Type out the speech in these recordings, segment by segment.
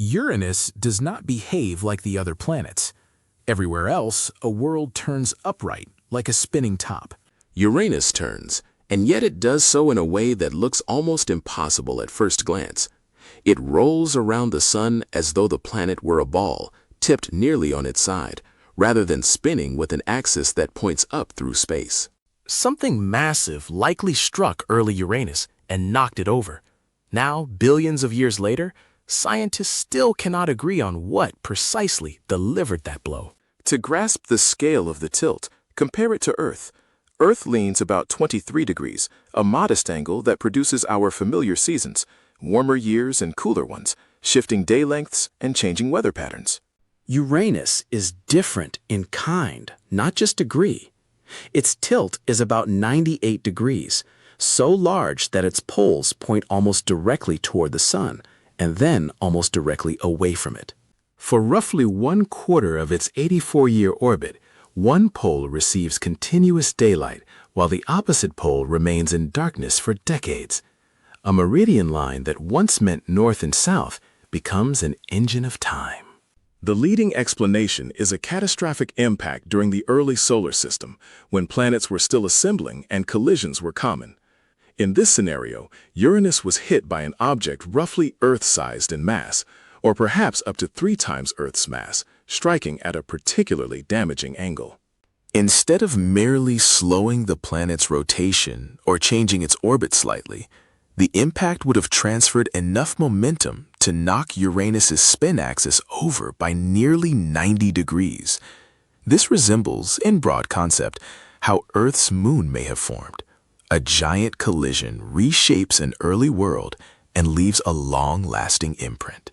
Uranus does not behave like the other planets. Everywhere else, a world turns upright, like a spinning top. Uranus turns, and yet it does so in a way that looks almost impossible at first glance. It rolls around the sun as though the planet were a ball, tipped nearly on its side, rather than spinning with an axis that points up through space. Something massive likely struck early Uranus and knocked it over. Now, billions of years later, scientists still cannot agree on what precisely delivered that blow. To grasp the scale of the tilt, compare it to Earth. Earth leans about 23 degrees, a modest angle that produces our familiar seasons, warmer years and cooler ones, shifting day lengths and changing weather patterns. Uranus is different in kind, not just degree. Its tilt is about 98 degrees, so large that its poles point almost directly toward the sun, and then almost directly away from it. For roughly 1/4 of its 84-year orbit, one pole receives continuous daylight, while the opposite pole remains in darkness for decades. A meridian line that once meant north and south becomes an engine of time. The leading explanation is a catastrophic impact during the early solar system, when planets were still assembling and collisions were common. In this scenario, Uranus was hit by an object roughly Earth-sized in mass, or perhaps up to 3 times Earth's mass, striking at a particularly damaging angle. Instead of merely slowing the planet's rotation or changing its orbit slightly, the impact would have transferred enough momentum to knock Uranus's spin axis over by nearly 90 degrees. This resembles, in broad concept, how Earth's moon may have formed. A giant collision reshapes an early world and leaves a long-lasting imprint.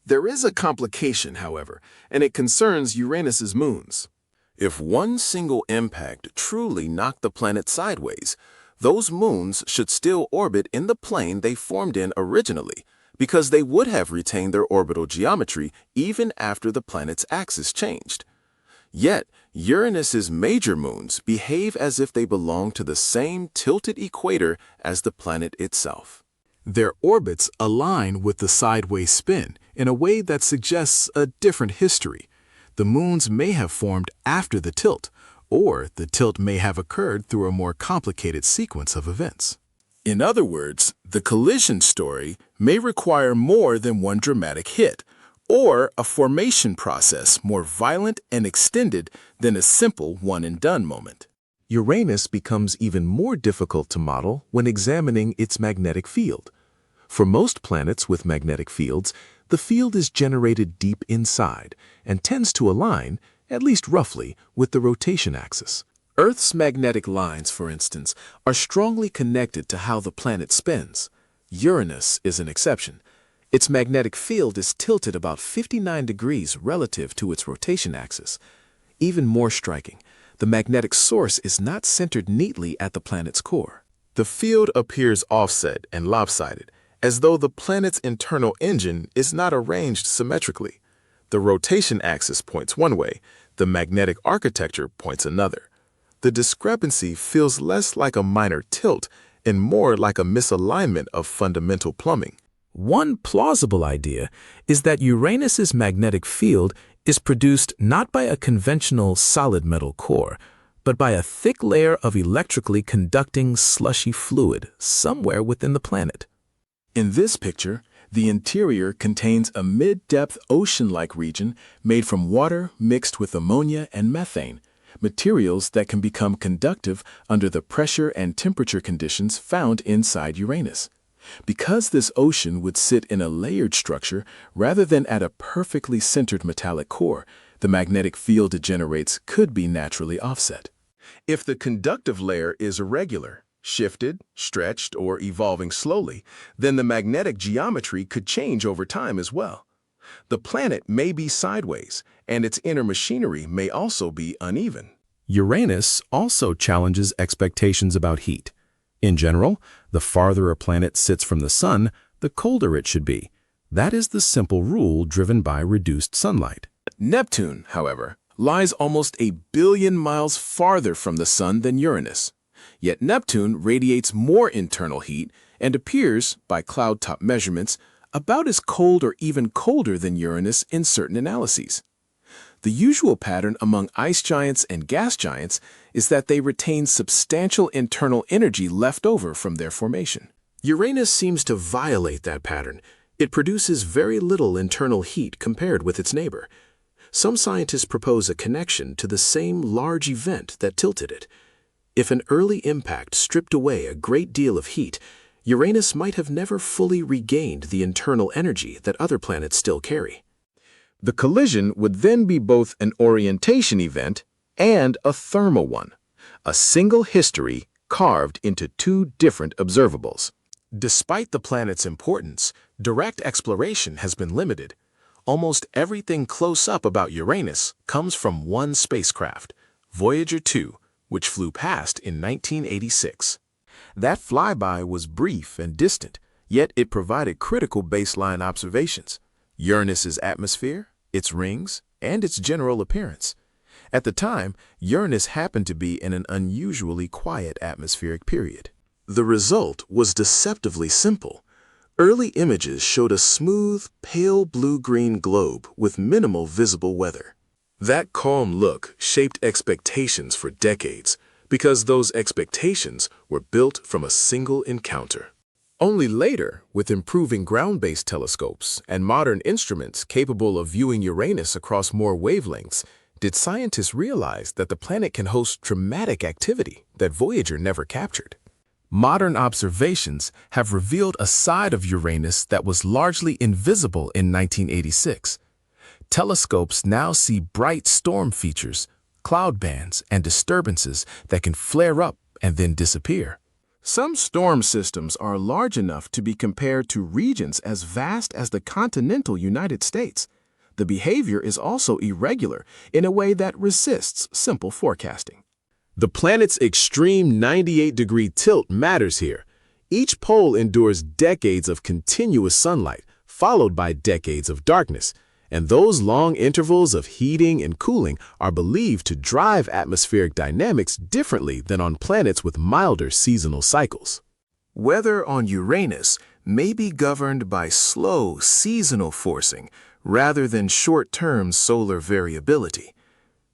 There is a complication, however, and it concerns Uranus's moons. If one single impact truly knocked the planet sideways, those moons should still orbit in the plane they formed in originally, because they would have retained their orbital geometry even after the planet's axis changed. Yet, Uranus's major moons behave as if they belong to the same tilted equator as the planet itself. Their orbits align with the sideways spin in a way that suggests a different history. The moons may have formed after the tilt, or the tilt may have occurred through a more complicated sequence of events. In other words, the collision story may require more than one dramatic hit, or a formation process more violent and extended than a simple one-and-done moment. Uranus becomes even more difficult to model when examining its magnetic field. For most planets with magnetic fields, the field is generated deep inside and tends to align, at least roughly, with the rotation axis. Earth's magnetic lines, for instance, are strongly connected to how the planet spins. Uranus is an exception. Its magnetic field is tilted about 59 degrees relative to its rotation axis. Even more striking, the magnetic source is not centered neatly at the planet's core. The field appears offset and lopsided, as though the planet's internal engine is not arranged symmetrically. The rotation axis points one way, the magnetic architecture points another. The discrepancy feels less like a minor tilt and more like a misalignment of fundamental plumbing. One plausible idea is that Uranus's magnetic field is produced not by a conventional solid metal core, but by a thick layer of electrically conducting slushy fluid somewhere within the planet. In this picture, the interior contains a mid-depth ocean-like region made from water mixed with ammonia and methane, materials that can become conductive under the pressure and temperature conditions found inside Uranus. Because this ocean would sit in a layered structure rather than at a perfectly centered metallic core, the magnetic field it generates could be naturally offset. If the conductive layer is irregular, shifted, stretched, or evolving slowly, then the magnetic geometry could change over time as well. The planet may be sideways, and its inner machinery may also be uneven. Uranus also challenges expectations about heat. In general, the farther a planet sits from the sun, the colder it should be. That is the simple rule driven by reduced sunlight. Neptune, however, lies almost 1 billion miles farther from the sun than Uranus. Yet Neptune radiates more internal heat and appears, by cloud top measurements, about as cold or even colder than Uranus in certain analyses. The usual pattern among ice giants and gas giants is that they retain substantial internal energy left over from their formation. Uranus seems to violate that pattern. It produces very little internal heat compared with its neighbor. Some scientists propose a connection to the same large event that tilted it. If an early impact stripped away a great deal of heat, Uranus might have never fully regained the internal energy that other planets still carry. The collision would then be both an orientation event and a thermal one, a single history carved into two different observables. Despite the planet's importance, direct exploration has been limited. Almost everything close up about Uranus comes from one spacecraft, Voyager 2, which flew past in 1986. That flyby was brief and distant, yet it provided critical baseline observations: Uranus's atmosphere, its rings, and its general appearance. At the time, Uranus happened to be in an unusually quiet atmospheric period. The result was deceptively simple. Early images showed a smooth, pale blue-green globe with minimal visible weather. That calm look shaped expectations for decades, because those expectations were built from a single encounter. Only later, with improving ground-based telescopes and modern instruments capable of viewing Uranus across more wavelengths, did scientists realize that the planet can host dramatic activity that Voyager never captured. Modern observations have revealed a side of Uranus that was largely invisible in 1986. Telescopes now see bright storm features, cloud bands, and disturbances that can flare up and then disappear. Some storm systems are large enough to be compared to regions as vast as the continental United States. The behavior is also irregular in a way that resists simple forecasting. The planet's extreme 98-degree tilt matters here. Each pole endures decades of continuous sunlight, followed by decades of darkness, and those long intervals of heating and cooling are believed to drive atmospheric dynamics differently than on planets with milder seasonal cycles. Weather on Uranus may be governed by slow seasonal forcing rather than short-term solar variability.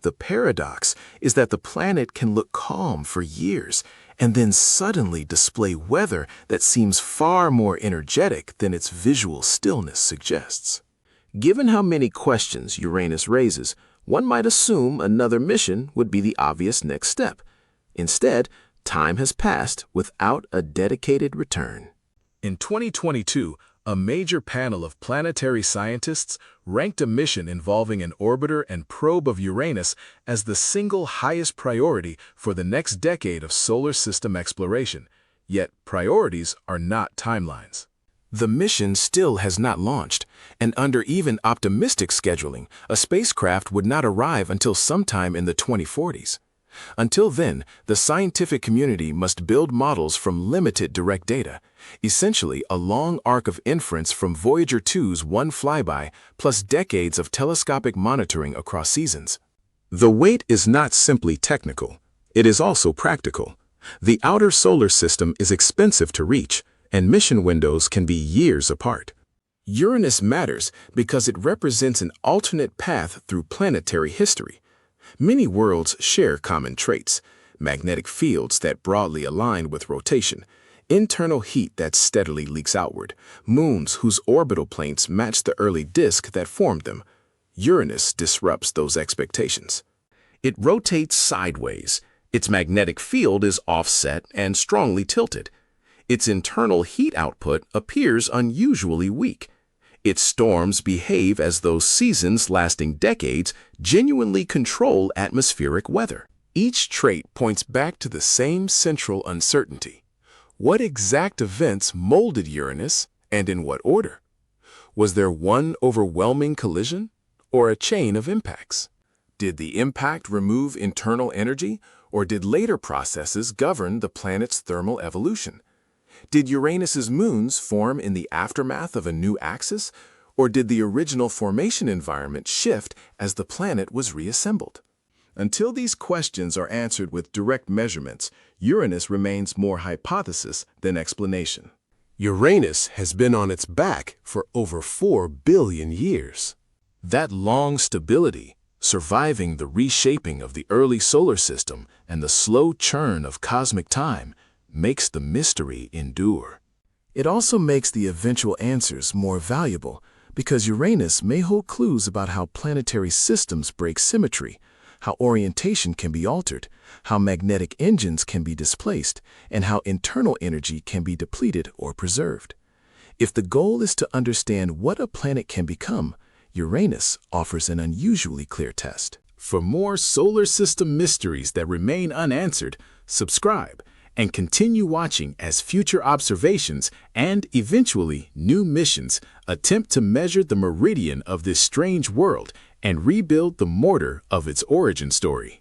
The paradox is that the planet can look calm for years and then suddenly display weather that seems far more energetic than its visual stillness suggests. Given how many questions Uranus raises, one might assume another mission would be the obvious next step. Instead, time has passed without a dedicated return. In 2022, a major panel of planetary scientists ranked a mission involving an orbiter and probe of Uranus as the single highest priority for the next decade of solar system exploration. Yet priorities are not timelines. The mission still has not launched, and under even optimistic scheduling, a spacecraft would not arrive until sometime in the 2040s. Until then, the scientific community must build models from limited direct data, essentially a long arc of inference from Voyager 2's one flyby plus decades of telescopic monitoring across seasons. The wait is not simply technical, it is also practical. The outer solar system is expensive to reach, and mission windows can be years apart. Uranus matters because it represents an alternate path through planetary history. Many worlds share common traits: magnetic fields that broadly align with rotation, internal heat that steadily leaks outward, moons whose orbital planes match the early disk that formed them. Uranus disrupts those expectations. It rotates sideways. Its magnetic field is offset and strongly tilted. Its internal heat output appears unusually weak. Its storms behave as though seasons lasting decades genuinely control atmospheric weather. Each trait points back to the same central uncertainty. What exact events molded Uranus, and in what order? Was there one overwhelming collision, or a chain of impacts? Did the impact remove internal energy, or did later processes govern the planet's thermal evolution? Did Uranus's moons form in the aftermath of a new axis, or did the original formation environment shift as the planet was reassembled? Until these questions are answered with direct measurements, Uranus remains more hypothesis than explanation. Uranus has been on its back for over 4 billion years. That long stability, surviving the reshaping of the early solar system and the slow churn of cosmic time, makes the mystery endure. It also makes the eventual answers more valuable because Uranus may hold clues about how planetary systems break symmetry, how orientation can be altered, how magnetic engines can be displaced, and how internal energy can be depleted or preserved. If the goal is to understand what a planet can become, Uranus offers an unusually clear test. For more solar system mysteries that remain unanswered, subscribe and continue watching as future observations and eventually new missions attempt to measure the meridian of this strange world and rebuild the mortar of its origin story.